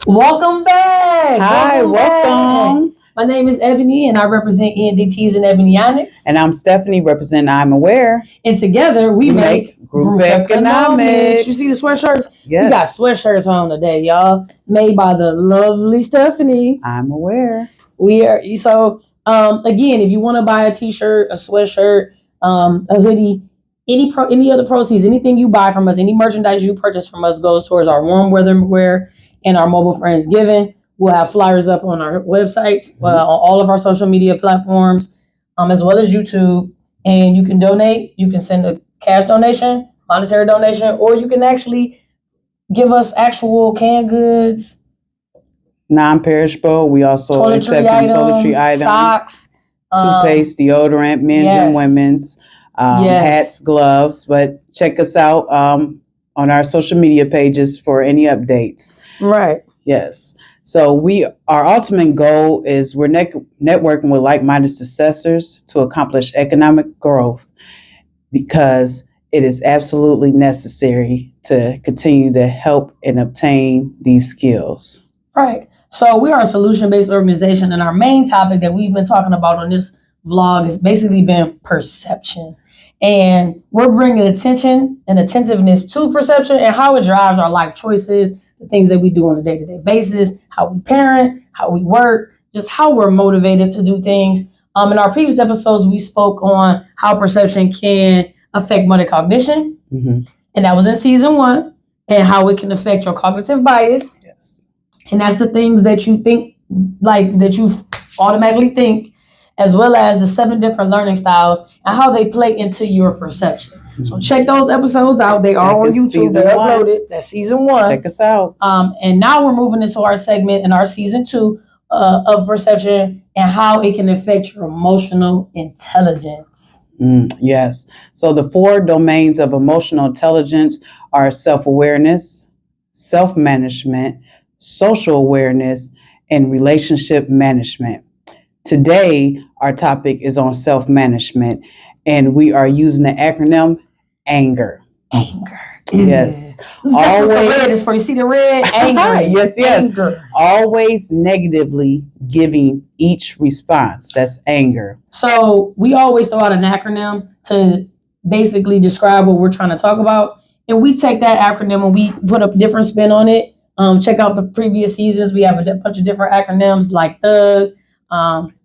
Welcome back. Hi, welcome. My name is Ebony, and I represent ENDTs and Ebonyonics. And I'm Stephanie, representing I'm Aware. And together we make Group Economics. You see the sweatshirts? Yes. We got sweatshirts on today, y'all. Made by the lovely Stephanie. I'm Aware. We are again, if you want to buy a t-shirt, a sweatshirt, a hoodie, any other proceeds, anything you buy from us, any merchandise you purchase from us goes towards our warm weather wear and our mobile friends giving. We'll have flyers up on our websites, on all of our social media platforms, as well as YouTube. And you can donate. You can send a cash donation, monetary donation, or you can actually give us actual canned goods, non-perishable. We also accept toiletry items, socks, toothpaste, deodorant, men's and women's, hats, gloves. But check us out on our social media pages for any updates. Right. Yes. So our ultimate goal is we're networking with like-minded successors to accomplish economic growth, because it is absolutely necessary to continue to help and obtain these skills. Right. So we are a solution-based organization, and our main topic that we've been talking about on this vlog has basically been perception. And we're bringing attention and attentiveness to perception and how it drives our life choices, the things that we do on a day-to-day basis, how we parent, how we work, just how we're motivated to do things. In our previous episodes, we spoke on how perception can affect metacognition, and that was in season 1, and how it can affect your cognitive bias. Yes. And that's the things that you think, like that you automatically think, as well as the 7 different learning styles and how they play into your perception. So check those episodes out. They are on YouTube. They're uploaded. That's season 1. Check us out. And now we're moving into our segment in our season 2 of perception and how it can affect your emotional intelligence. Yes. So the 4 domains of emotional intelligence are self-awareness, self-management, social awareness, and relationship management. Today, our topic is on self-management, and we are using the acronym A.N.G.E.R. Yes. Always. You see the red? Anger. Yes. Anger. Always negatively giving each response. That's anger. So we always throw out an acronym to basically describe what we're trying to talk about. And we take that acronym and we put a different spin on it. Check out the previous seasons. We have a bunch of different acronyms like THUG.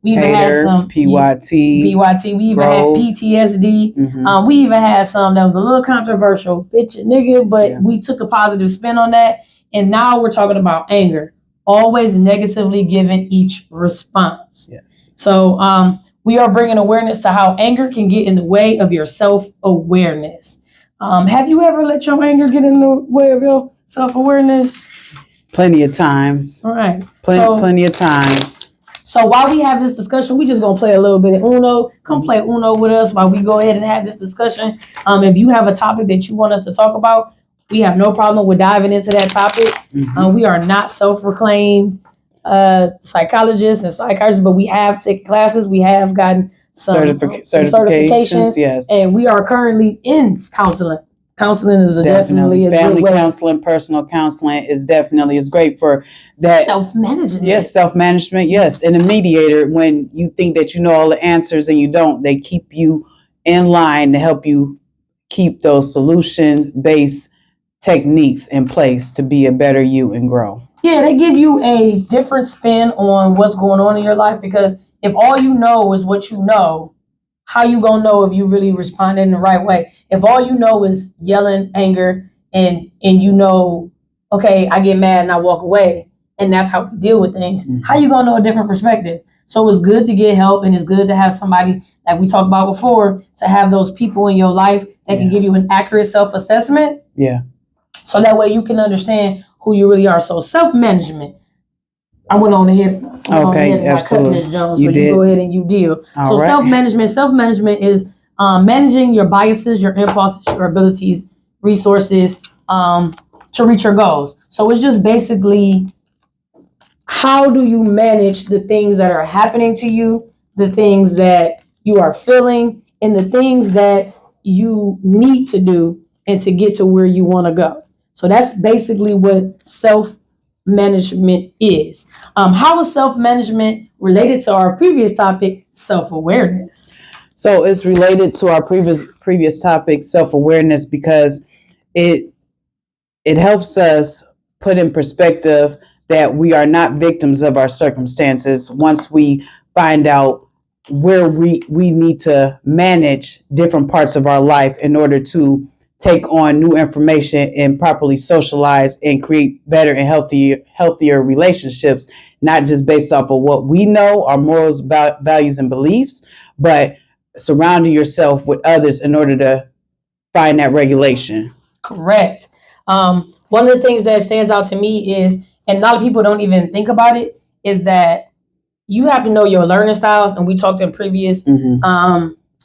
We even had some PYT. We even had PTSD. We even had some that was a little controversial, bitch nigga, but we took a positive spin on that. And now we're talking about anger, always negatively giving each response. Yes. So we are bringing awareness to how anger can get in the way of your self-awareness. Have you ever let your anger get in the way of your self-awareness? Plenty of times. All right. Plenty of times. So while we have this discussion, we just going to play a little bit of Uno. Come play Uno with us while we go ahead and have this discussion. If you have a topic that you want us to talk about, we have no problem with diving into that topic. We are not self-proclaimed psychologists and psychiatrists, but we have taken classes. We have gotten some certifications. Yes. And we are currently in counseling. Counseling is definitely a family good way. Counseling, personal counseling is great for that. Self-management. Yes, self-management. Yes, and a mediator, when you think that you know all the answers and you don't, they keep you in line to help you keep those solution-based techniques in place to be a better you and grow. Yeah, they give you a different spin on what's going on in your life, because if all you know is what you know, how you gonna know if you really responded in the right way? If all you know is yelling, anger, and you know, okay, I get mad and I walk away, and that's how we deal with things, how you gonna know a different perspective? So it's good to get help, and it's good to have somebody, like we talked about before, to have those people in your life that can give you an accurate self-assessment. Yeah. So that way you can understand who you really are. So self-management. I went on ahead. Okay, absolutely. This, Jones, you go ahead and you deal. All right. Self-management is managing your biases, your impulses, your abilities, resources to reach your goals. So it's just basically, how do you manage the things that are happening to you, the things that you are feeling, and the things that you need to do and to get to where you want to go. So that's basically what self self-management is. How is self-management related to our previous topic, self-awareness? So it's related to our previous topic, self-awareness, because it helps us put in perspective that we are not victims of our circumstances once we find out where we need to manage different parts of our life in order to take on new information and properly socialize and create better and healthier relationships, not just based off of what we know, our morals, values, and beliefs, but surrounding yourself with others in order to find that regulation. Correct. One of the things that stands out to me is, and a lot of people don't even think about it, is that you have to know your learning styles. And we talked in previous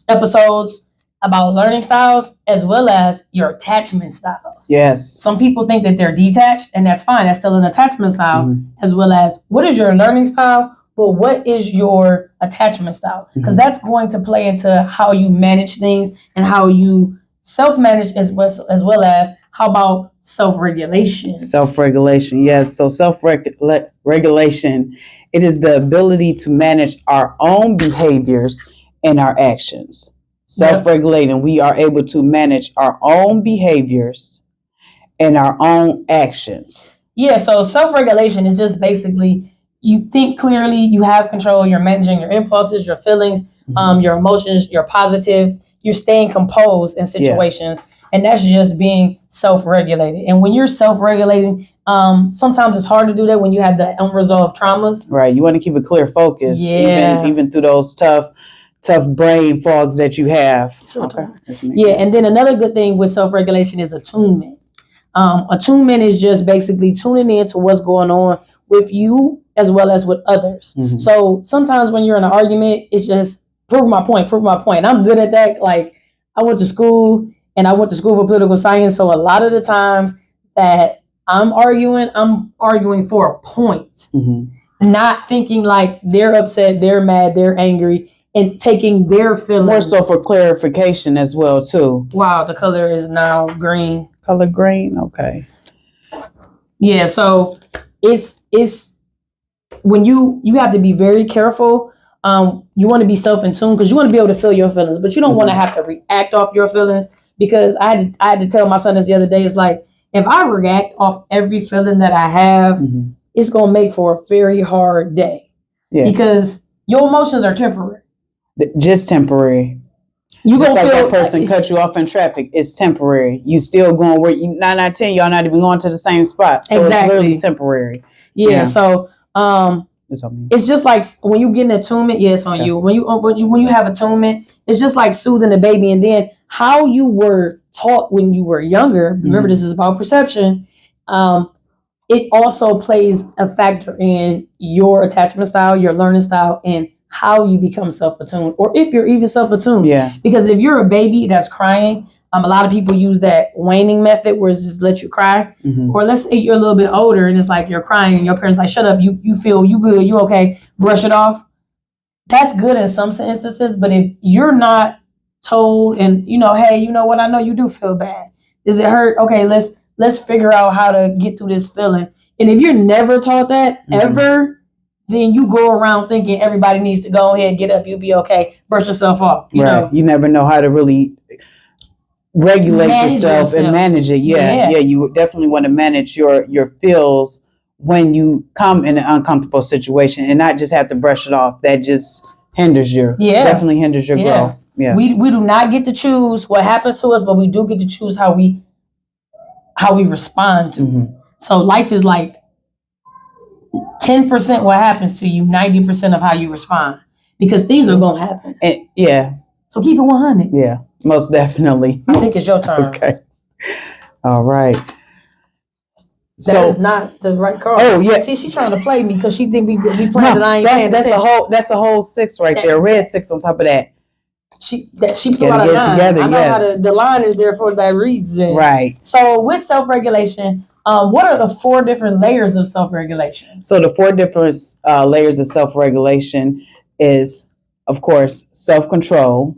episodes about learning styles as well as your attachment styles. Yes. Some people think that they're detached, and that's fine. That's still an attachment style, as well as what is your learning style, but what is your attachment style? Because that's going to play into how you manage things and how you self-manage, as well as how about self-regulation? Self-regulation, yes. So self-regulation, it is the ability to manage our own behaviors and our actions. Self-regulating, we are able to manage our own behaviors and our own actions. Yeah, so self-regulation is just basically you think clearly, you have control, you're managing your impulses, your feelings, your emotions, you're positive, you're staying composed in situations, and that's just being self-regulated. And when you're self-regulating, sometimes it's hard to do that when you have the unresolved traumas. Right, you want to keep a clear focus, even through those tough brain fogs that you have. Sure. Okay. Yeah, and then another good thing with self-regulation is attunement. Attunement is just basically tuning in to what's going on with you as well as with others. So sometimes when you're in an argument, it's just prove my point. And I'm good at that. Like, I went to school for political science. So a lot of the times that I'm arguing for a point, not thinking like they're upset, they're mad, they're angry, and taking their feelings. More so for clarification as well, too. Wow, the color is now green. Color green? Okay. Yeah, so it's when you have to be very careful. You want to be self-in-tune because you want to be able to feel your feelings, but you don't want to have to react off your feelings, because I had to tell my son this the other day. It's like, if I react off every feeling that I have, it's going to make for a very hard day. Yeah. Because your emotions are temporary. Just temporary. You just like that person cut you off in traffic. It's temporary. You still going where you 9 out of 10, y'all not even going to the same spot. So It's literally temporary. Yeah. So it's just like when you get an attunement. Yeah, it's on you. When you have attunement, it's just like soothing a baby. And then how you were taught when you were younger. Remember, this is about perception. It also plays a factor in your attachment style, your learning style, and how you become self-attuned, or if you're even self-attuned. Yeah. Because if you're a baby that's crying, a lot of people use that waning method where it's just let you cry. Or let's say you're a little bit older and it's like you're crying and your parents like, shut up, you feel you good, you okay, brush it off. That's good in some instances, but if you're not told and hey, you know what, I know you do feel bad. Does it hurt? Okay, let's figure out how to get through this feeling. And if you're never taught that ever, then you go around thinking everybody needs to go ahead, get up, you'll be okay, brush yourself off. You know? You never know how to really regulate yourself and manage it. Yeah, you definitely want to manage your feels when you come in an uncomfortable situation and not just have to brush it off. That just hinders definitely hinders your growth. Yes. We do not get to choose what happens to us, but we do get to choose how we respond to. So life is like 10% what happens to you, 90% of how you respond, because things are going to happen. And, so keep it 100. Yeah, most definitely. I think it's your turn. Okay. All right. That is not the right card. Oh yeah. See, she's trying to play me because she think we playing that I ain't paying attention. That's a whole 6 right there. Red 6 on top of that. She pulled out a 9. Together, I know how the line is there for that reason. Right. So with self-regulation, what are the 4 different layers of self-regulation? So the 4 different layers of self-regulation is, of course, self-control,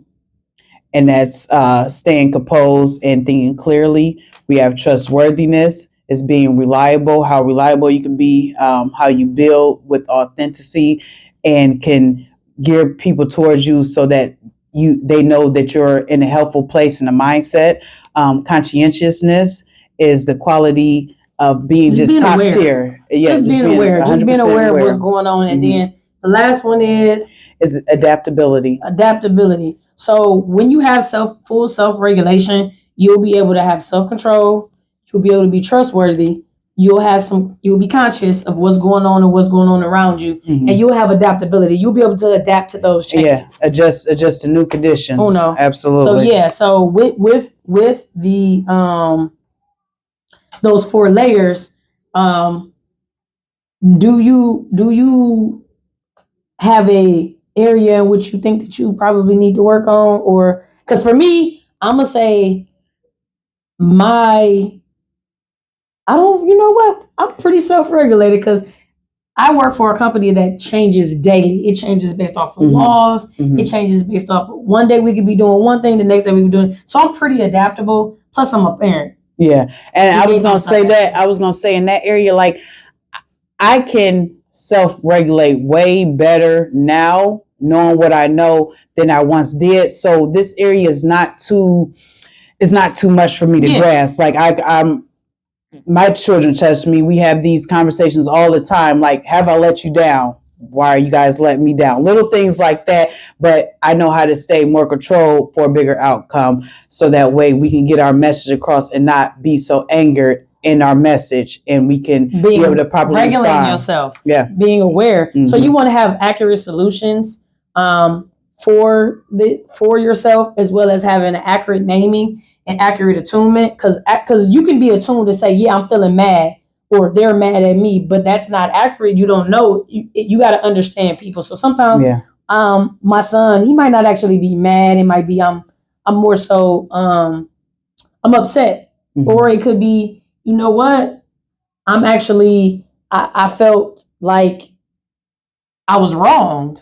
and that's staying composed and thinking clearly. We have trustworthiness, is being reliable, how reliable you can be, how you build with authenticity and can gear people towards you so that they know that you're in a helpful place in the mindset. Conscientiousness is the quality of being just top aware. tier. Yeah, just being aware. Just being aware of what's going on. And then the last one is adaptability. Adaptability. So when you have full self-regulation, you'll be able to have self-control. You'll be able to be trustworthy. You'll be conscious of what's going on and what's going on around you. And you'll have adaptability. You'll be able to adapt to those changes. Yeah, adjust to new conditions. Oh no. Absolutely. So yeah, so with the those 4 layers, do you have a area in which you think that you probably need to work on? Or because for me, I'm gonna say you know what, I'm pretty self-regulated because I work for a company that changes daily. It changes based off of laws. It changes based off of one day we could be doing one thing, the next day we could be doing. So I'm pretty adaptable. Plus I'm a parent. Yeah. And I was gonna say that. I was gonna say in that area, like I can self-regulate way better now, knowing what I know than I once did. So this area is not too much for me to grasp. Like I'm my children test me. We have these conversations all the time. Like, have I let you down? Why are you guys letting me down? Little things like that. But I know how to stay more controlled for a bigger outcome. So that way we can get our message across and not be so angered in our message, and we can be able to properly regulating yourself. Yeah. Being aware. So you want to have accurate solutions for yourself, as well as having accurate naming and accurate attunement, because you can be attuned to say, yeah, I'm feeling mad, or they're mad at me, but that's not accurate. You don't know. You got to understand people. So sometimes, my son, he might not actually be mad. It might be I'm more so I'm upset, or it could be, you know what, I'm actually I felt like I was wronged,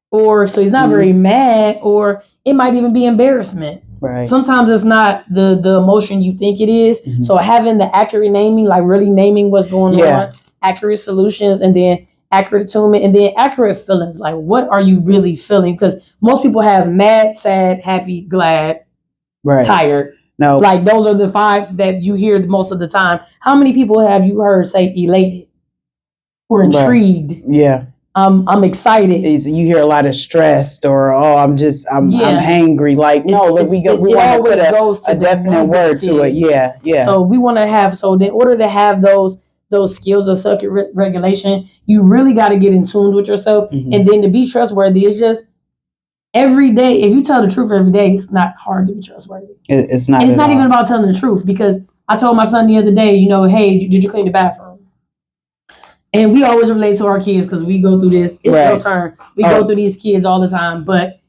or so he's not very mad, or it might even be embarrassment. Right. Sometimes it's not the emotion you think it is. So having the accurate naming, like really naming what's going on, accurate solutions, and then accurate attunement, and then accurate feelings. Like, what are you really feeling? Because most people have mad, sad, happy, glad, tired. No. Like, those are the 5 that you hear most of the time. How many people have you heard say elated or intrigued? Yeah. I'm excited. You hear a lot of stressed, or I'm hangry. Like, no, we want to put a definite word to it. Yeah. So we want to have, so in order to have those skills of self-regulation, you really got to get in tune with yourself. And then to be trustworthy, it's just every day. If you tell the truth every day, it's not hard to be trustworthy. It's not. And it's not even about telling the truth, because I told my son the other day, hey, did you clean the bathroom? And we always relate to our kids because we go through this. It's your turn. We go through these kids all the time. But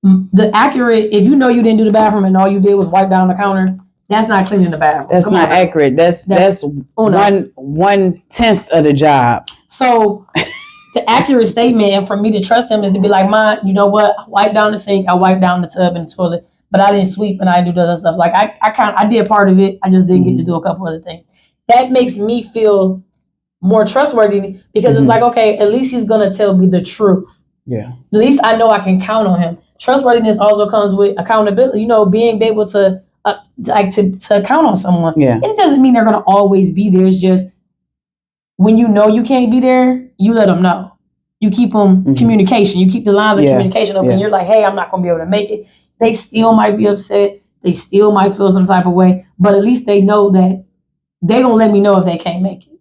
the accurate, if you know you didn't do the bathroom and all you did was wipe down the counter, that's not cleaning the bathroom. That's not accurate. That's 1/10 of the job. So the accurate statement, and for me to trust him, is to be like, Mom, you know what? I wiped down the sink, I wiped down the tub and the toilet, but I didn't sweep and I didn't do the other stuff. Like I did part of it. I just didn't get to do a couple other things. That makes me feel more trustworthy, because it's like, okay, at least he's gonna tell me the truth. Yeah. At least I know I can count on him. Trustworthiness also comes with accountability. Being able to count on someone. Yeah. It doesn't mean they're gonna always be there. It's just when you know you can't be there, you let them know. You keep them communication. You keep the lines of communication open. You're like, hey, I'm not gonna be able to make it. They still might be upset. They still might feel some type of way, but at least they know that they're gonna let me know if they can't make it.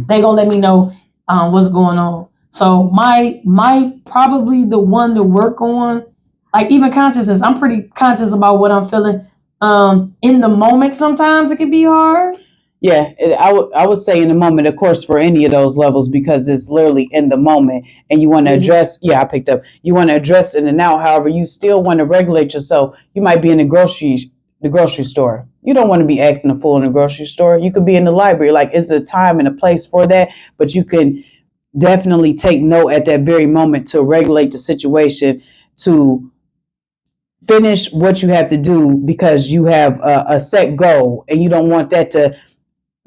They gonna let me know what's going on. So my probably the one to work on, like even consciousness. I'm pretty conscious about what I'm feeling. In the moment, sometimes it can be hard. Yeah, I would say in the moment, of course, for any of those levels, because it's literally in the moment, and you want to address. Yeah, I picked up. You want to address in and now. However, you still want to regulate yourself. You might be in the grocery store. You don't want to be acting a fool in the grocery store. You could be in the library. Like, it's a time and a place for that, but you can definitely take note at that very moment to regulate the situation, to finish what you have to do, because you have a set goal and you don't want that to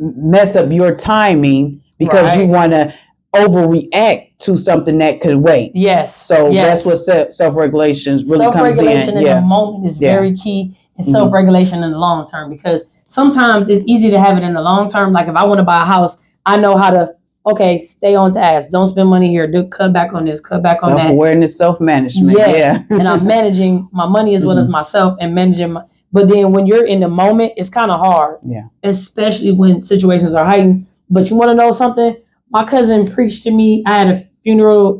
mess up your timing because you want to overreact to something that could wait. Yes. So that's what self-regulation really comes in. Self-regulation in the moment is very key, and self-regulation in the long term, because sometimes it's easy to have it in the long term. Like if I want to buy a house, I know how to, stay on task. Don't spend money here. Cut back on this. Cut back on that. Self-awareness, self-management. Yes. And I'm managing my money as well as myself, and managing my. But then when you're in the moment, it's kind of hard. Yeah. Especially when situations are heightened. But you want to know something? My cousin preached to me. I had a funeral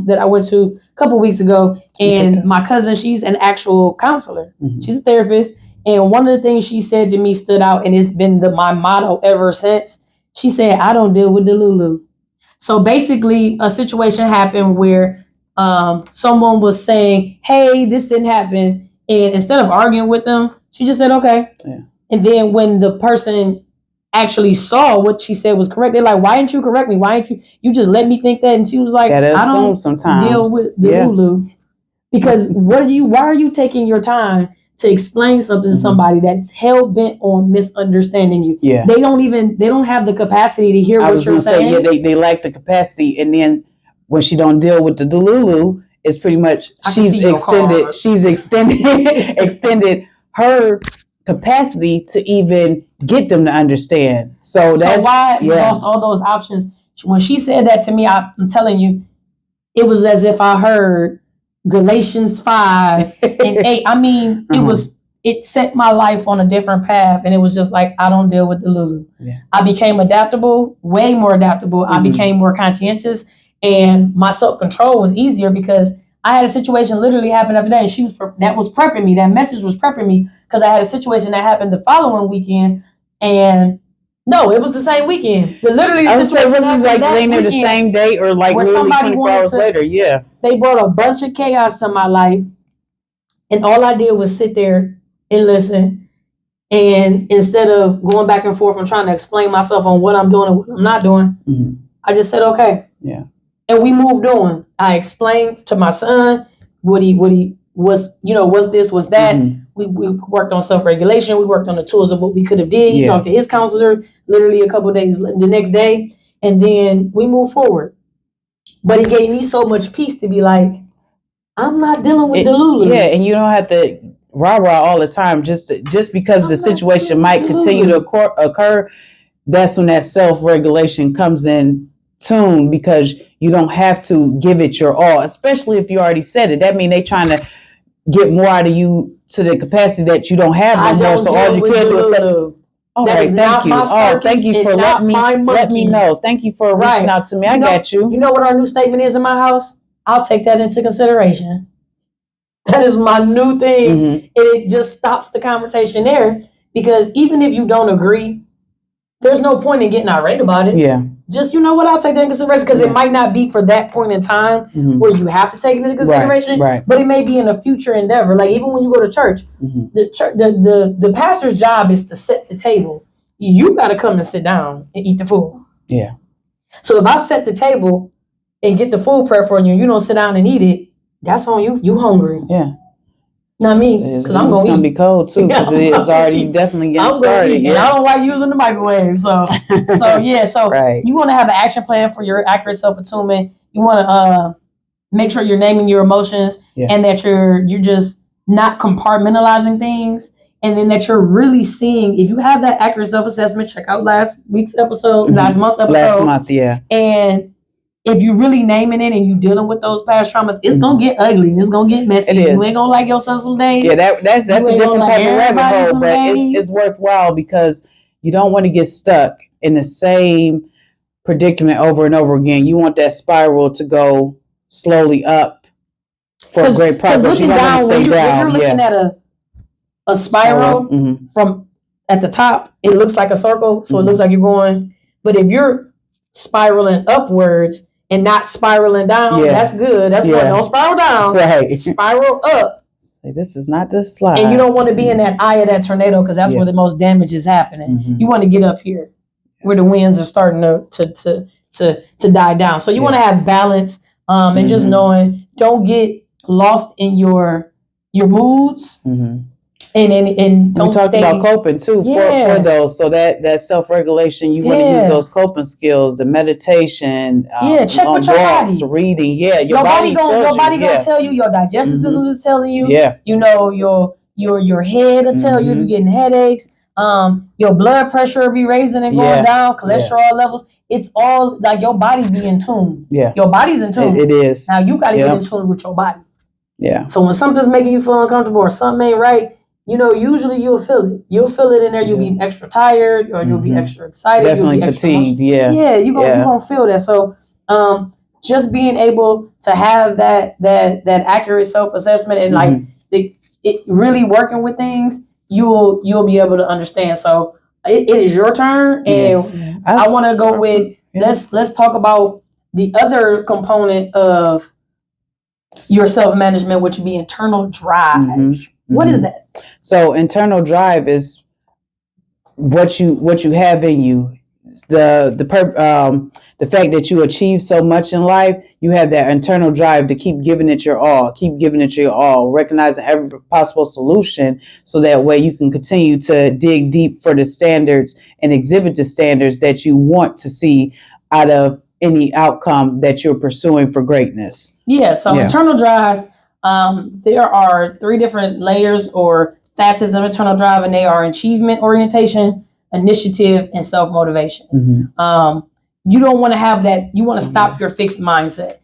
that I went to a couple weeks ago, and my cousin, she's an actual counselor. She's a therapist. And one of the things she said to me stood out, and it's been my motto ever since. She said, I don't deal with the Lulu. So basically, a situation happened where someone was saying, hey, this didn't happen. And instead of arguing with them, she just said, okay. Yeah. And then when the person actually saw what she said was correct, they're like, why didn't you correct me? Why didn't you just let me think that? And she was like, I don't deal with the Lulu. Because why are you taking your time to explain something to somebody that's hell bent on misunderstanding you? Yeah. They don't have the capacity to hear what you're saying. They lack the capacity. And then when she don't deal with the Lulu, it's pretty much she's extended her capacity to even get them to understand. So that's why you lost all those options. When she said that to me, I'm telling you, it was as if I heard Galatians 5 and 8. I mean, it set my life on a different path, and it was just like, I don't deal with the Lulu. Yeah. I became adaptable, way more adaptable. I became more conscientious, and my self-control was easier because I had a situation literally happen after that, and that was prepping me. That message was prepping me because I had a situation that happened the following weekend, and no, it was the same weekend. Literally, I was saying, wasn't like later the same day or like literally 24 hours later? Yeah. They brought a bunch of chaos to my life, and all I did was sit there and listen. And instead of going back and forth and trying to explain myself on what I'm doing and what I'm not doing, I just said, okay. Yeah. And we moved on. I explained to my son what he was, what's this, what's that. We worked on self-regulation. We worked on the tools of what we could have did. He talked to his counselor literally a couple of days the next day. And then we moved forward. But it gave me so much peace to be like, I'm not dealing with the Lulu. Yeah, and you don't have to rah-rah all the time just because the situation might continue to occur. That's when that self-regulation comes in tune, because you don't have to give it your all, especially if you already said it. That means they trying to get more out of you to the capacity that you don't have anymore. So all you can do is say, all right, thank you. Oh, thank you for let me know. Thank you for reaching out to me. I got you. You know what our new statement is in my house? I'll take that into consideration. That is my new thing. It just stops the conversation there, because even if you don't agree, there's no point in getting irate about it. Yeah. Just, I'll take that into consideration, because it might not be for that point in time where you have to take it into consideration, but it may be in a future endeavor. Like even when you go to church, the pastor's job is to set the table. You got to come and sit down and eat the food. Yeah. So if I set the table and get the food prep for you, and you don't sit down and eat it, that's on you. You hungry. Yeah. Not me, because I'm going to be cold too, because it's already definitely getting started. And I don't like using the microwave. So you want to have an action plan for your accurate self-attunement. You want to make sure you're naming your emotions, and that you're just not compartmentalizing things, and then that you're really seeing. If you have that accurate self-assessment, check out last month's episode. Last month, yeah. And if you're really naming it and you dealing with those past traumas, it's gonna get ugly. It's gonna get messy. You ain't gonna like yourself some days. Yeah, that's a different type of rabbit hole, but it's worthwhile, because you don't want to get stuck in the same predicament over and over again. You want that spiral to go slowly up for great progress. You don't want to stay down. When you're looking at a spiral from at the top, it looks like a circle, so it looks like you're going. But if you're spiraling upwards and not spiraling down, that's good. That's good. Don't spiral down. Right. Spiral up. Say, this is not the slide. And you don't want to be in that eye of that tornado, because that's where the most damage is happening. You want to get up here where the winds are starting to die down. So you want to have balance, and just knowing, don't get lost in your moods. And don't we talked stay. about coping too for those. So that self-regulation, you want to use those coping skills, the meditation, check with your walks, body. reading. Yeah, your body gonna tell you. Your digestive system is telling you. Yeah. You know, your head will tell you if you're getting headaches. Your blood pressure will be raising and going down. Cholesterol levels. It's all like your body be in tune. Yeah. Your body's in tune. It is. Now you gotta get in tune with your body. Yeah. So when something's making you feel uncomfortable or something ain't right, you know, usually you'll feel it. You'll feel it in there. You'll be extra tired, or you'll be extra excited. Definitely you'll be fatigued. Yeah, you're gonna feel that. So just being able to have that accurate self-assessment and like it really working with things, you'll be able to understand. So it is your turn, and I want to go with let's talk about the other component of your self-management, which would be internal drive. What is that? So internal drive is what you have in you. The fact that you achieve so much in life, you have that internal drive to keep giving it your all, recognizing every possible solution, so that way you can continue to dig deep for the standards and exhibit the standards that you want to see out of any outcome that you're pursuing for greatness. So internal drive, there are 3 different layers or facets of internal drive, and they are achievement orientation, initiative, and self-motivation. You don't want to have that. You want to stop your fixed mindset.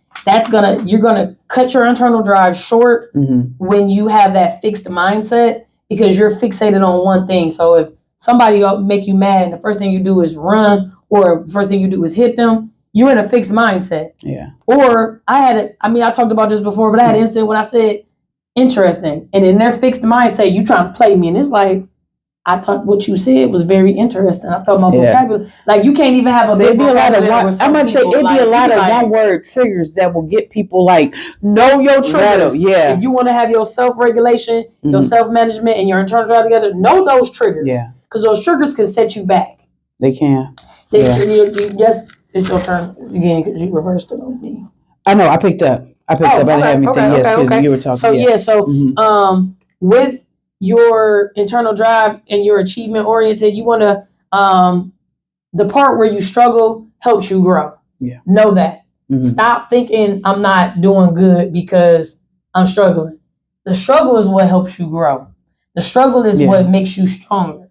You're gonna cut your internal drive short when you have that fixed mindset, because you're fixated on one thing. So if somebody make you mad and the first thing you do is run, or the first thing you do is hit them, you're in a fixed mindset. Or I talked about this before, but I had an incident when I said interesting, and in their fixed mindset, you trying to play me, and it's like, I thought what you said was very interesting. I thought my vocabulary, like you can't even have a big vocabulary. I'm gonna say it'd be a lot of one-word triggers that will get people like, know your triggers. If you want to have your self-regulation, your self-management, and your internal drive together, know those triggers. Because those triggers can set you back. They can. It's your turn again, because you reversed it on me. I know. I picked up. I didn't have anything. Because you were talking. So with your internal drive and your achievement oriented, you want to the part where you struggle helps you grow. Know that. Stop thinking I'm not doing good because I'm struggling. The struggle is what helps you grow. The struggle is what makes you stronger.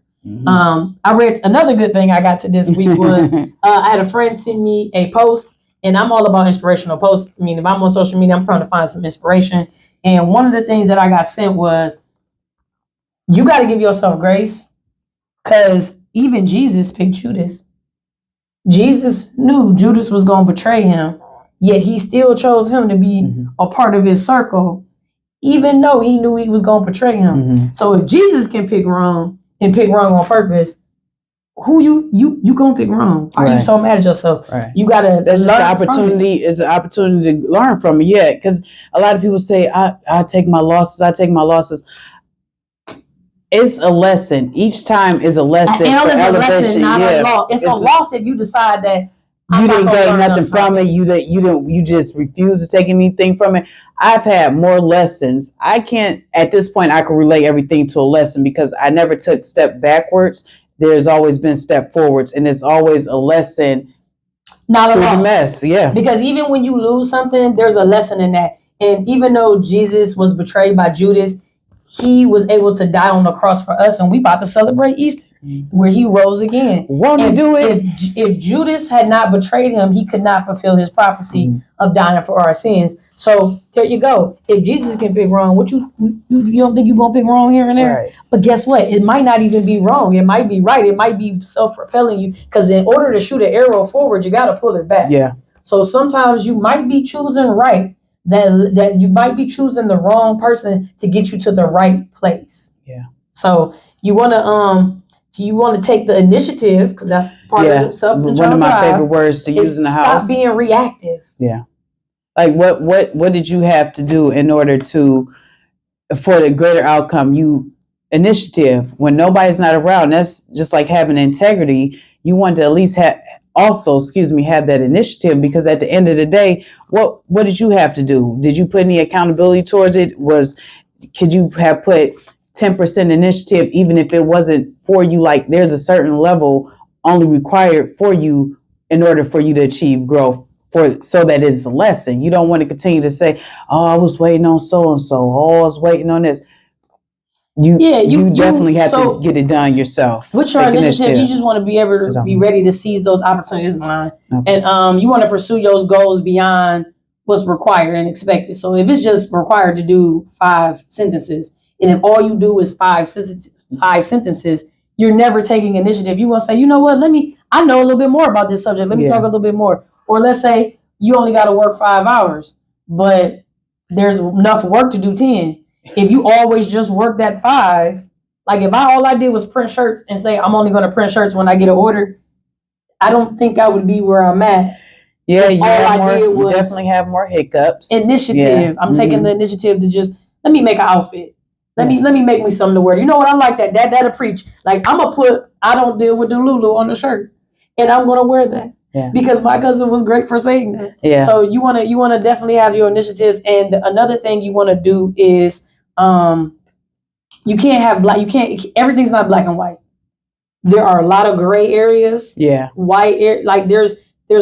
I read another good thing I got to this week was I had a friend send me a post, and I'm all about inspirational posts. I mean, if I'm on social media, I'm trying to find some inspiration. And one of the things that I got sent was, you got to give yourself grace, because even Jesus picked Judas. Jesus knew Judas was going to betray him, yet he still chose him to be a part of his circle, even though he knew he was going to betray him. So if Jesus can pick wrong and pick wrong on purpose, who you gonna pick wrong? Why are you so mad at yourself? You gotta. That's just an opportunity. It's an opportunity to learn from it. Because a lot of people say, I take my losses. It's a lesson. Each time is a lesson for elevation. It's a loss if you decide that you didn't gain nothing from it. You just refuse to take anything from it. I've had more lessons. I can't, at this point, I can relate everything to a lesson, because I never took step backwards. There's always been step forwards, and it's always a lesson. Not a loss. Mess, Because even when you lose something, there's a lesson in that. And even though Jesus was betrayed by Judas, he was able to die on the cross for us, and we about to celebrate Easter, where he rose again. If Judas had not betrayed him, he could not fulfill his prophecy of dying for our sins. So there you go. If Jesus can pick wrong, what you don't think you're gonna pick wrong here and there? Right. But guess what? It might not even be wrong. It might be right. It might be self-propelling you, because in order to shoot an arrow forward, you got to pull it back. So sometimes you might be choosing right. That you might be choosing the wrong person to get you to the right place. So you want to take the initiative, because that's part of self-control. One of my favorite words to use in the house. Stop being reactive. Like what did you have to do in order for the greater outcome? Initiative when nobody's not around. That's just like having integrity. You want to at least have that initiative, because at the end of the day, what did you have to do? Did you put any accountability towards it? Could you have put 10% initiative, even if it wasn't for you. Like there's a certain level only required for you in order for you to achieve growth, so that it's a lesson. You don't want to continue to say, oh, I was waiting on so and so, oh, I was waiting on this. You definitely have to get it done yourself. With your initiative, you just want to be able to be ready to seize those opportunities, and you want to pursue those goals beyond what's required and expected. So if it's just required to do 5 sentences, and if all you do is 5 sentences, you're never taking initiative. You want to say, you know what, I know a little bit more about this subject. Let me talk a little bit more. Or let's say you only got to work 5 hours, but there's enough work to do 10. If you always just work that 5, like if all I did was print shirts and say, I'm only going to print shirts when I get an order, I don't think I would be where I'm at. Yeah, you definitely have more hiccups. Initiative. Yeah. I'm taking the initiative to just, let me make an outfit. Let me make me something to wear. You know what? I like that. That'll preach. Like I'm going to put, I don't deal with the Lulu on the shirt. And I'm going to wear that. Yeah. Because my cousin was great for saying that. Yeah. So you want to definitely have your initiatives. And another thing you want to do is, you can't have everything's not black and white. There are a lot of gray areas. Yeah. White like there's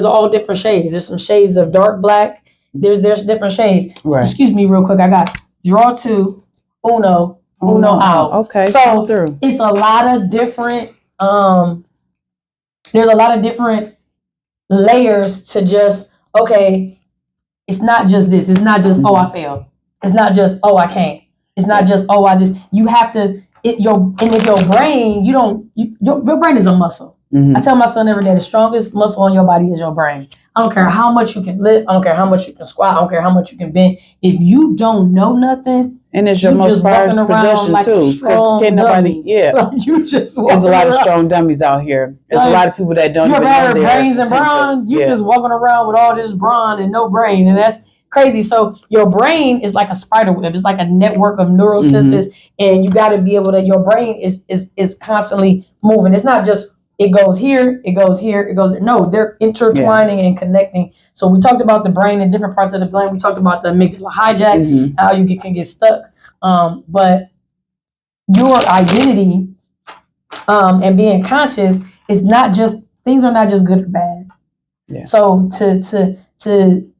all different shades. There's some shades of dark black. There's different shades. Right. Excuse me real quick. I got draw 2, uno out. Okay. So it's a lot of different, there's a lot of different layers to just, okay, it's not just this. It's not just, oh, I failed. It's not just, oh, I can't. It's not just, oh, you have to, if your brain, your brain is a muscle. Mm-hmm. I tell my son every day, the strongest muscle on your body is your brain. I don't care how much you can lift. I don't care how much you can squat. I don't care how much you can bend. If you don't know nothing, and it's your most prized possession too, because can't nobody, there's a lot of strong dummies out here. There's a lot of people that don't even know their brains and brawn. You just walking around with all this brawn and no brain, and that's crazy. So your brain is like a spider web. It's like a network of neural senses, and you got to be able to. Your brain is constantly moving. It's not just it goes here, it goes here, it goes. No, they're intertwining and connecting. So we talked about the brain and different parts of the brain. We talked about the amygdala hijack, how you can get stuck. But your identity and being conscious is not just things are not just good or bad. Yeah. So to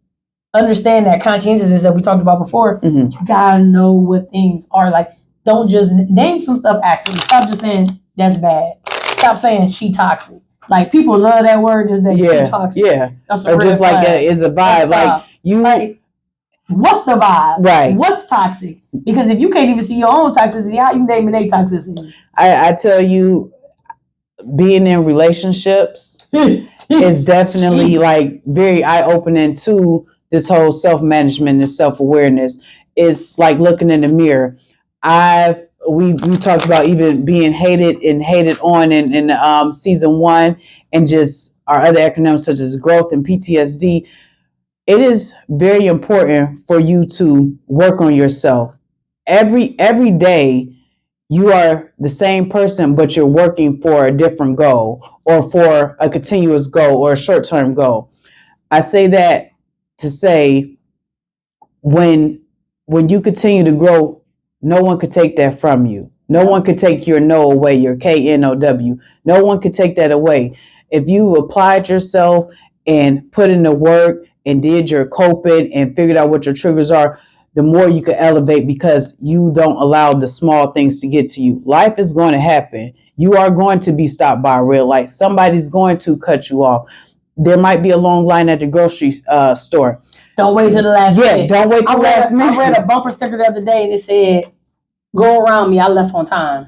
understand that conscientiousness that we talked about before, you gotta know what things are. Like, don't just name some stuff accurately. Stop just saying that's bad. Stop saying she toxic. Like, people love that word. Is that she toxic? Yeah. That's or just like that is a vibe. Like you. Like, what's the vibe? Right. What's toxic? Because if you can't even see your own toxicity, how you naming their toxicity? I tell you, being in relationships is definitely like very eye-opening to this whole self-management and self-awareness. It's like looking in the mirror. We talked about even being hated and hated on in season 1, and just our other acronyms such as growth and PTSD. It is very important for you to work on yourself. Every day you are the same person, but you're working for a different goal, or for a continuous goal, or a short-term goal. I say that to say, when you continue to grow, no one could take that from you. No one could take your no away, your KNOW. No one could take that away. If you applied yourself and put in the work and did your coping and figured out what your triggers are, the more you can elevate, because you don't allow the small things to get to you. Life is going to happen. You are going to be stopped by a red light. Somebody's going to cut you off. There might be a long line at the grocery store. Don't wait till the last minute. Yeah, don't wait till the last minute. I read a bumper sticker the other day and it said, "Go around me, I left on time."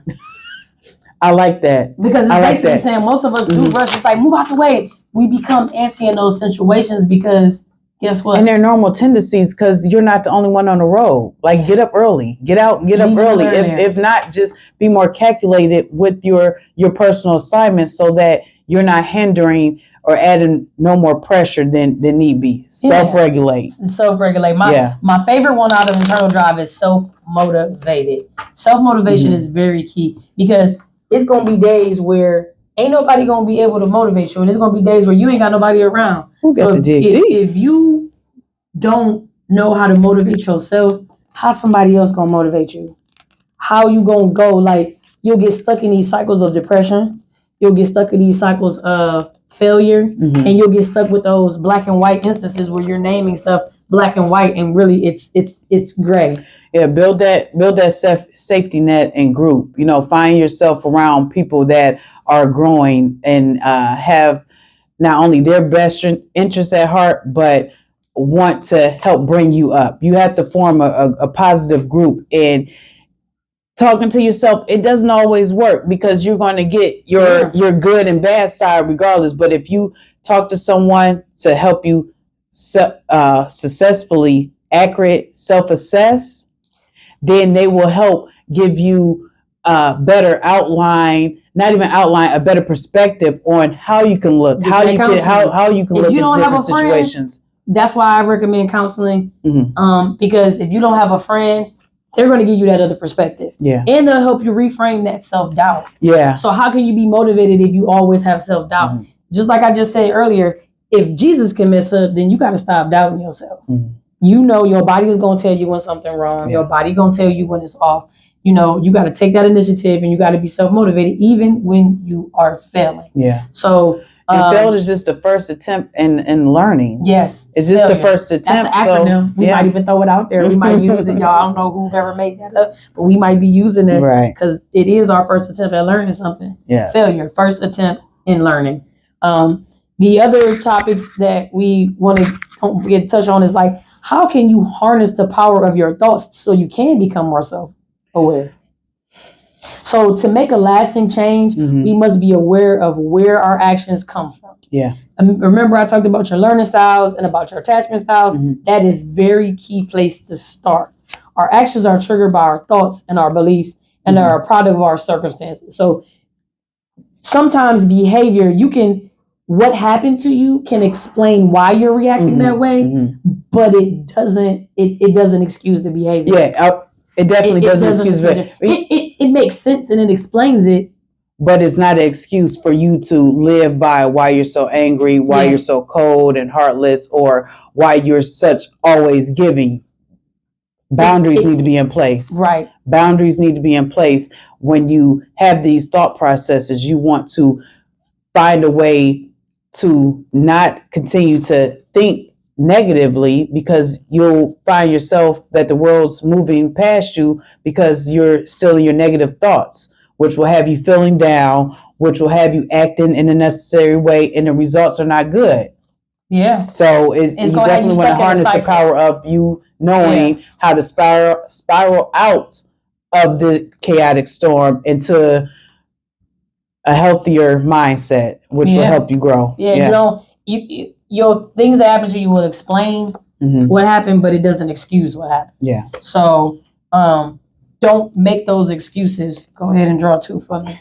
I like that. Because it's basically saying most of us do rush. It's like, move out the way. We become antsy in those situations because guess what? And they're normal tendencies, because you're not the only one on the road. Like, get up early. Get up early. If not, just be more calculated with your personal assignments, so that you're not hindering or adding no more pressure than need be. Self-regulate. Self-regulate. My favorite one out of internal drive is self-motivated. Self-motivation is very key, because it's going to be days where ain't nobody going to be able to motivate you. And it's going to be days where you ain't got nobody around. So if you don't know how to motivate yourself, how's somebody else going to motivate you? how you gonna go. Like, you'll get stuck in these cycles of depression. You'll get stuck in these cycles of failure, and you'll get stuck with those black and white instances where you're naming stuff black and white, and really it's gray. Yeah, build that safety net and group. Find yourself around people that are growing and have not only their best interests at heart, but want to help bring you up. You have to form a positive group. And talking to yourself, it doesn't always work because you're going to get your good and bad side regardless. But if you talk to someone to help you successfully accurate self-assess, then they will help give you a better outline, not even outline, a better perspective on how you can look, how you can look in different situations. That's why I recommend counseling. Because if you don't have a friend, they're going to give you that other perspective. Yeah. And they'll help you reframe that self-doubt. Yeah. So how can you be motivated if you always have self-doubt? Just like I just said earlier, if Jesus can mess up, then you got to stop doubting yourself. Your body is going to tell you when something wrong. Your body going to tell you when it's off. You got to take that initiative, and you got to be self-motivated even when you are failing. Yeah. So and failed is just the first attempt in learning. Yes. It's just the first attempt. That's an acronym. We might even throw it out there. We might use it. Y'all, I don't know who've ever made that up, but we might be using it because it is our first attempt at learning something. Yes. Failure, first attempt in learning. The other topics that we want to touch on is like, how can you harness the power of your thoughts so you can become more self-aware? So to make a lasting change, we must be aware of where our actions come from. Yeah. Remember, I talked about your learning styles and about your attachment styles. That is very key place to start. Our actions are triggered by our thoughts and our beliefs, and are a product of our circumstances. So sometimes behavior, what happened to you can explain why you're reacting that way, but it doesn't excuse the behavior. Yeah, it definitely doesn't excuse it. It makes sense and it explains it. But it's not an excuse for you to live by why you're so angry, why you're so cold and heartless, or why you're such always giving. Boundaries need to be in place. Right. Boundaries need to be in place. When you have these thought processes, you want to find a way to not continue to think negatively, because you'll find yourself that the world's moving past you because you're still in your negative thoughts, which will have you feeling down, which will have you acting in a necessary way, and the results are not good. Yeah. So you definitely want to harness the power of you knowing how to spiral out of the chaotic storm into a healthier mindset, which will help you grow. Yeah. Your things that happen to you will explain what happened, but it doesn't excuse what happened. Yeah. So don't make those excuses. Go ahead and draw two for me.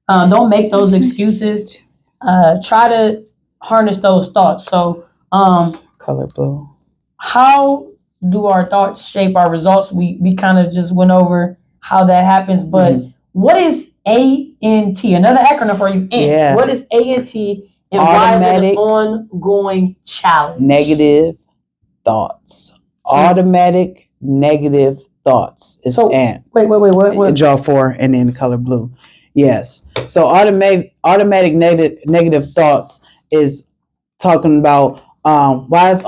Don't make those excuses. Try to harness those thoughts. So color blue. How do our thoughts shape our results? We kind of just went over how that happens, but what is A.N.T.? Another acronym for you. Yeah. What is A.N.T.? And why is it an ongoing challenge? Negative thoughts. Automatic negative thoughts is ANT. Wait. What? Draw 4 and then the color blue. Yes. So automatic negative thoughts is talking about why is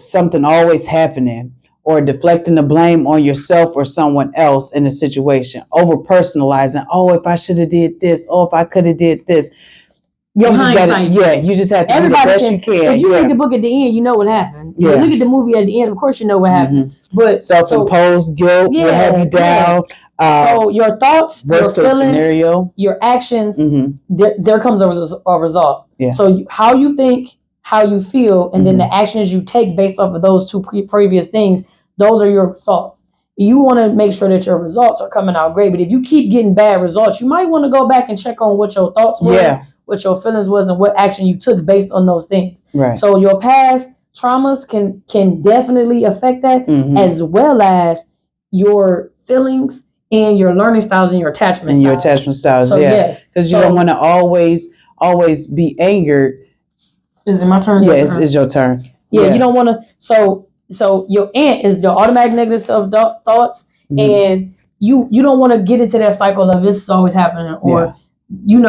something always happening, or deflecting the blame on yourself or someone else in a situation. Over personalizing. Oh, if I should have did this. Oh, if I could have did this. Your hindsight. You just have to do the best you can. If you read the book at the end, you know what happened. You look at the movie at the end, of course you know what happened. But self-imposed guilt will have you down. So your thoughts, your feelings, scenario, your actions, there comes a result. Yeah. So how you think, how you feel, and then the actions you take based off of those two previous things, those are your results. You want to make sure that your results are coming out great. But if you keep getting bad results, you might want to go back and check on what your thoughts was, what your feelings was, and what action you took based on those things. Right. So your past traumas can definitely affect that, as well as your feelings and your learning styles and your attachment styles. So, because you don't want to always be angered. Is it my turn? Yes, it's your turn. Yeah, you don't want to. So your ANT is your automatic negative self-thoughts, and you don't want to get into that cycle of this is always happening, or you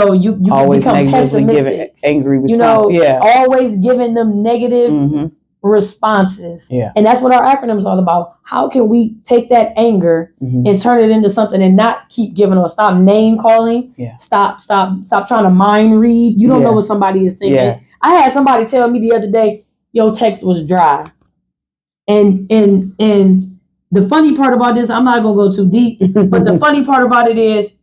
always become negatively pessimistic, giving angry response. Always giving them negative responses. And that's what our acronym is all about. How can we take that anger and turn it into something and not keep giving or stop name calling? Stop trying to mind read. You don't know what somebody is thinking. I had somebody tell me the other day, your text was dry. And the funny part about this, I'm not gonna go too deep, but the funny part about it is,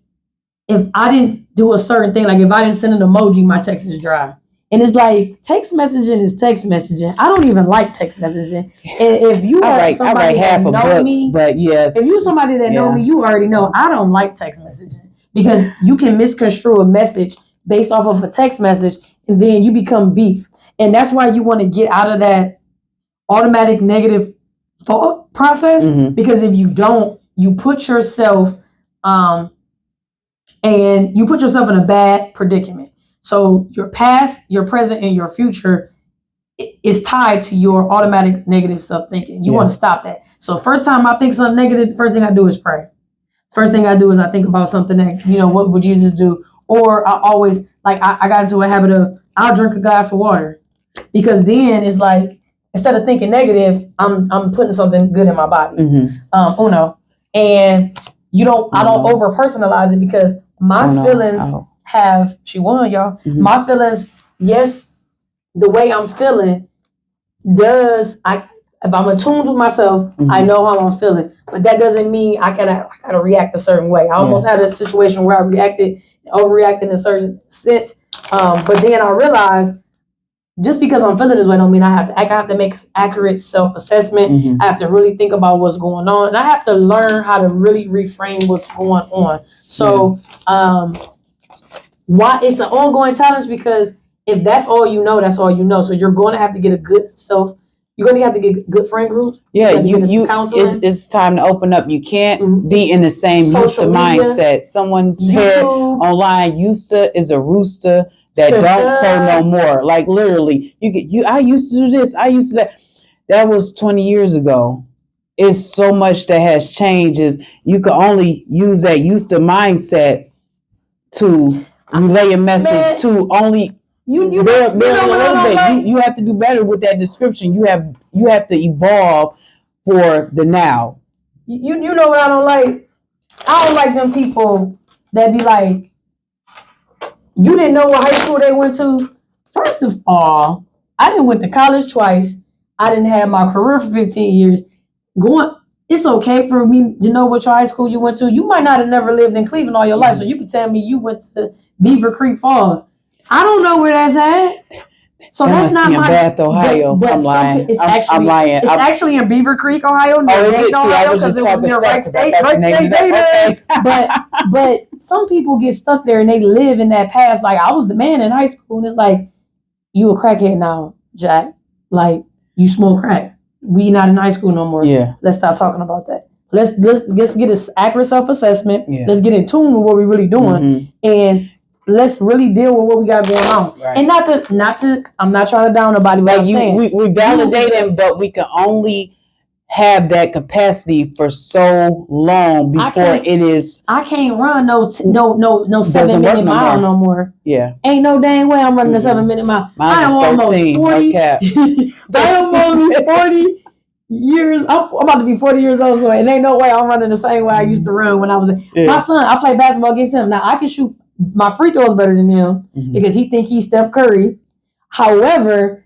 if I didn't do a certain thing, like if I didn't send an emoji, my text is dry. And it's like, text messaging is text messaging. I don't even like text messaging. And if you are somebody that know me, but yes, if you're somebody that know me, you already know I don't like text messaging, because you can misconstrue a message based off of a text message, and then you become beef. And that's why you want to get out of that automatic negative thought process, because if you don't, you put yourself and you put yourself in a bad predicament. So your past, your present, and your future is tied to your automatic negative self-thinking. You want to stop that. So first time I think something negative, the first thing I do is pray. First thing I do is I think about something that, what would Jesus do? Or I always, like, I got into a habit of, I'll drink a glass of water, because then it's like, instead of thinking negative, I'm putting something good in my body. Uno. And I don't over personalize it, because my feelings she won, y'all. My feelings, yes, the way I'm feeling if I'm attuned with myself, I know how I'm feeling, but that doesn't mean I gotta react a certain way. I almost had a situation where I overreacted in a certain sense. But then I realized, just because I'm feeling this way don't mean I have to make accurate self-assessment. I have to really think about what's going on, and I have to learn how to really reframe what's going on. So why it's an ongoing challenge, because if that's all you know, that's all you know. So you're going to have to get a good you're going to have to get a good friend group. It's time to open up. You can't be in the same used to mindset. Someone said online, used to is a rooster that don't crow no more. Like, literally, I used to do this, I used to that. That was 20 years ago. It's so much that has changed. You can only use that used to mindset to relay a message to only you a little bit. You have to do better with that description. You have to evolve for the now. You know what I don't like? I don't like them people that be like, you didn't know what high school they went to. First of all, I didn't went to college twice. I didn't have my career for 15 years. It's okay for me to know what your high school you went to. You might not have never lived in Cleveland all your life, so you can tell me you went to Beaver Creek Falls. I don't know where that's at. So that's not my Bath, Ohio. I'm lying. It's actually in Beaver Creek, Ohio. Ohio, because it was near Wright State. But some people get stuck there and they live in that past. Like, I was the man in high school, and it's like, you a crackhead now, Jack. Like, you smoke crack. We not in high school no more. Let's stop talking about that. Let's get an accurate self-assessment. Let's get in tune with what we're really doing, and let's really deal with what we got going on. And not to I'm not trying to down nobody, but I'm saying we validate them, but we can only have that capacity for so long before it is. I can't run no 7-minute mile no more. Ain't no dang way I'm running a 7-minute mile. I am almost 40. I'm almost 40 years. I'm about to be 40 years old, so it ain't no way I'm running the same way I used to run when I was my son. I play basketball against him. Now I can shoot my free throws better than him because he think he's Steph Curry. However,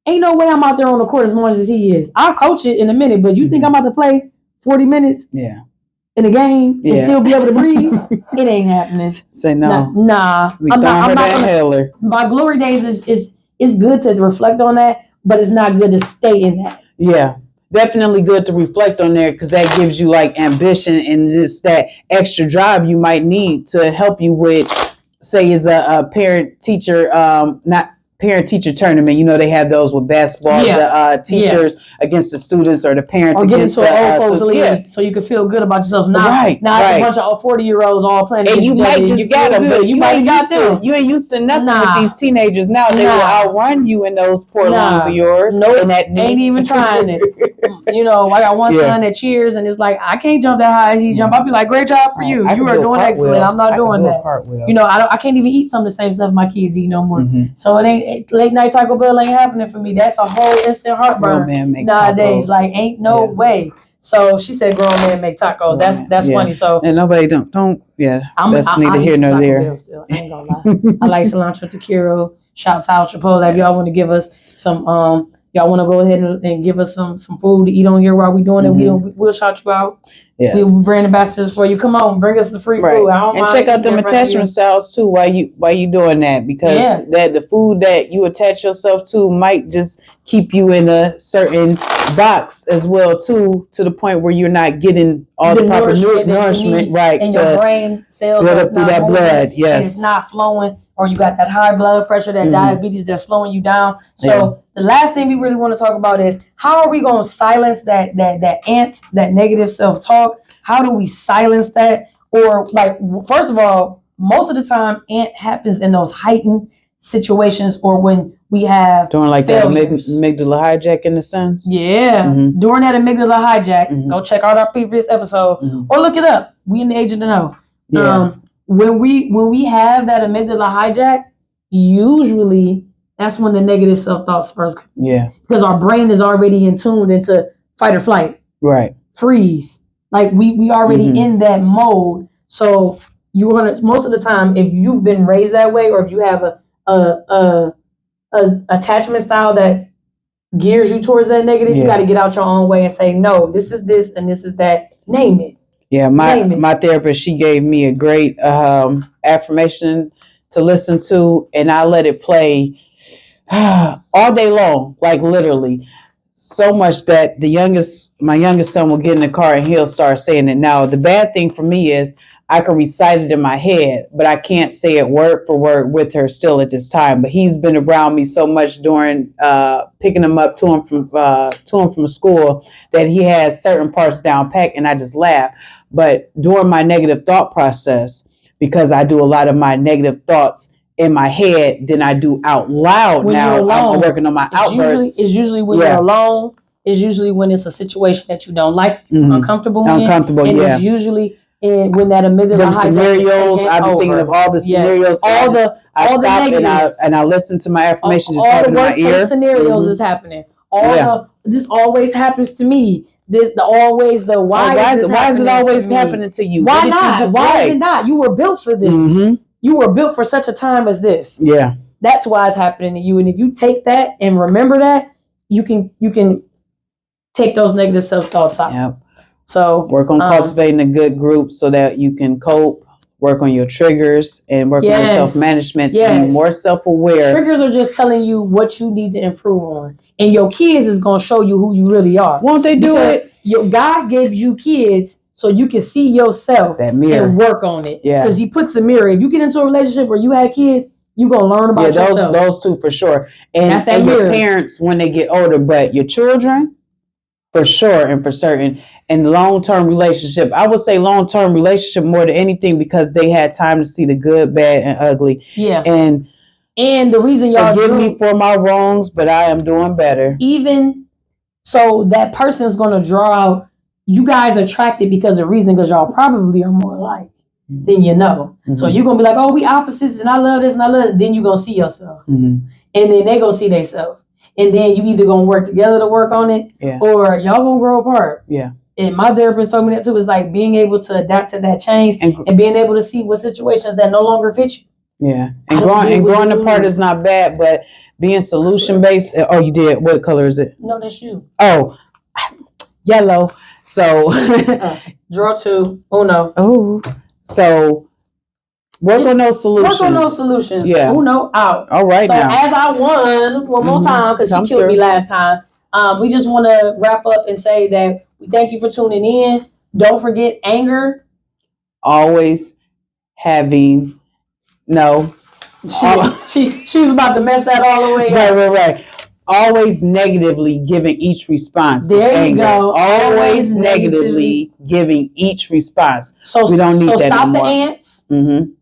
ain't no way I'm out there on the court as much as he is. I'll coach it in a minute, but you think I'm about to play 40 minutes in a game and still be able to breathe? It ain't happening. Say no. Nah. I'm not. My glory days is good to reflect on that, but it's not good to stay in that. Yeah. Definitely good to reflect on there, because that gives you like ambition and just that extra drive you might need to help you with, say, as a parent-teacher, not parent-teacher tournament. You know, they have those with basketball, the teachers against the students, or the parents against the old folks league, so you can feel good about yourself. Now it's a bunch of 40-year-olds all playing. And you might just got them, but you ain't used to nothing with these teenagers now. They will outrun you in those poor lungs of yours. Nope, ain't even trying it. You know, I got one Yeah. son that cheers and it's like, I can't jump that high as he jump. I'll be like, great job for you. I You can are do a doing cartwheel. excellent. I'm not I can doing do a that. cartwheel. You know, I can't even eat some of the same stuff my kids eat no more. Mhm. So it ain't late night Taco Bell ain't happening for me. That's a whole instant Real heartburn man make nowadays. tacos. Like, ain't no Yeah. way. So she said, grown man make tacos. That's Yeah. funny. So And nobody don't. Yeah, that's I neither eat here some nor Taco there. Bell still. I ain't gonna lie. I like cilantro tequila. Shout out Chipotle. If y'all want to give us some, y'all want to go ahead and give us some food to eat on here while we doing it, we'll shout you out. Yes. We'll bring ambassadors for you. Come on, bring us the free food. I don't And mind check out them eating in front of you. attachment styles too while you doing that, because that the food that you attach yourself to might just keep you in a certain box as well too, to the point where you're not getting all the proper nourishment right and to your brain cells build that's up through not that moving, blood. and Yes. it's not flowing, or you got that high blood pressure, that diabetes that's slowing you down. So the last thing we really want to talk about is, how are we going to silence that that negative self-talk? How do we silence that? Or, like, first of all, most of the time ANT happens in those heightened situations, or when we have during like failures. that amygdala hijack in a sense. Yeah, during that amygdala hijack, go check out our previous episode or look it up. We in the age of the know. Yeah. When we have that amygdala hijack, usually that's when the negative self-thoughts first come. Yeah. Because our brain is already in tuned into fight or flight. Right. Freeze. Like we already in that mode. So you're gonna, most of the time, if you've been raised that way, or if you have a attachment style that gears you towards that negative, you got to get out your own way and say, no, this is this and this is that. Name it. Yeah, my therapist, she gave me a great affirmation to listen to, and I let it play all day long, like literally. So much that my youngest son will get in the car and he'll start saying it. Now, the bad thing for me is I can recite it in my head, but I can't say it word for word with her still at this time. But he's been around me so much during picking him up to him from school that he has certain parts down pat, and I just laugh. But during my negative thought process, because I do a lot of my negative thoughts in my head than I do out loud. When now I'm working on my outbursts. It's usually when you're alone. It's usually when it's a situation that you don't like, uncomfortable in. And it's usually when that amygdala hijack scenarios. I've been thinking of all the scenarios. I stop and I listen to my affirmation. All the worst case scenarios is happening. This always happens to me. Why is it always happening to you? Why not? Why is it not? You were built for this. You were built for such a time as this. Yeah. That's why it's happening to you. And if you take that and remember that, you can take those negative self-thoughts out. Yep. So work on cultivating a good group so that you can cope, work on your triggers, and work on your self-management to be more self-aware. Triggers are just telling you what you need to improve on. And your kids is going to show you who you really are. Won't they do it? Your God gives you kids so you can see yourself and work on it. Yeah. Because he puts a mirror. If you get into a relationship where you had kids, you're going to learn about yourself. Those two for sure. And your parents when they get older, but your children, for sure and for certain. And long-term relationship. I would say long-term relationship more than anything, because they had time to see the good, bad, and ugly. Yeah. And the reason y'all forgive me for my wrongs, but I am doing better. Even so, that person is going to draw out. You guys attracted because of reason, because y'all probably are more alike than you know. So you're going to be like, oh, we opposites and I love this and I love it. Then you're going to see yourself. And then they going to see themselves. And then you either going to work together to work on it or y'all going to grow apart. Yeah. And my therapist told me that too. It's like being able to adapt to that change and being able to see what situations that no longer fit you. Yeah. And growing apart is not bad, but being solution-based. Oh, you did. What color is it? No, that's you. Oh, yellow. So draw two. Uno. Oh, so work on those solutions. Work on those solutions. Yeah. Uno out. All right. So now, as I won one more time, because she killed me last time, we just want to wrap up and say that we thank you for tuning in. Don't forget A.N.G.E.R. Always having She was about to mess that all the way up. Right. Always negatively giving each response. There you go. Always negatively giving each response. So we don't need that stop anymore. The ants.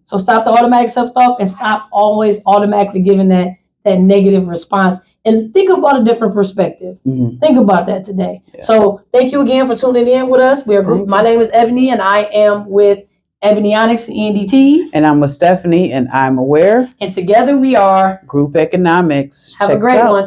So stop the automatic self-talk and stop always automatically giving that negative response. and think about a different perspective. Think about that today. Yeah. So thank you again for tuning in with us. We are group. My name is Ebony, and I am with Ebonyonics and ENDTs. And I'm with Stephanie, and I'm aware. And together we are Group Economics. Have a great one.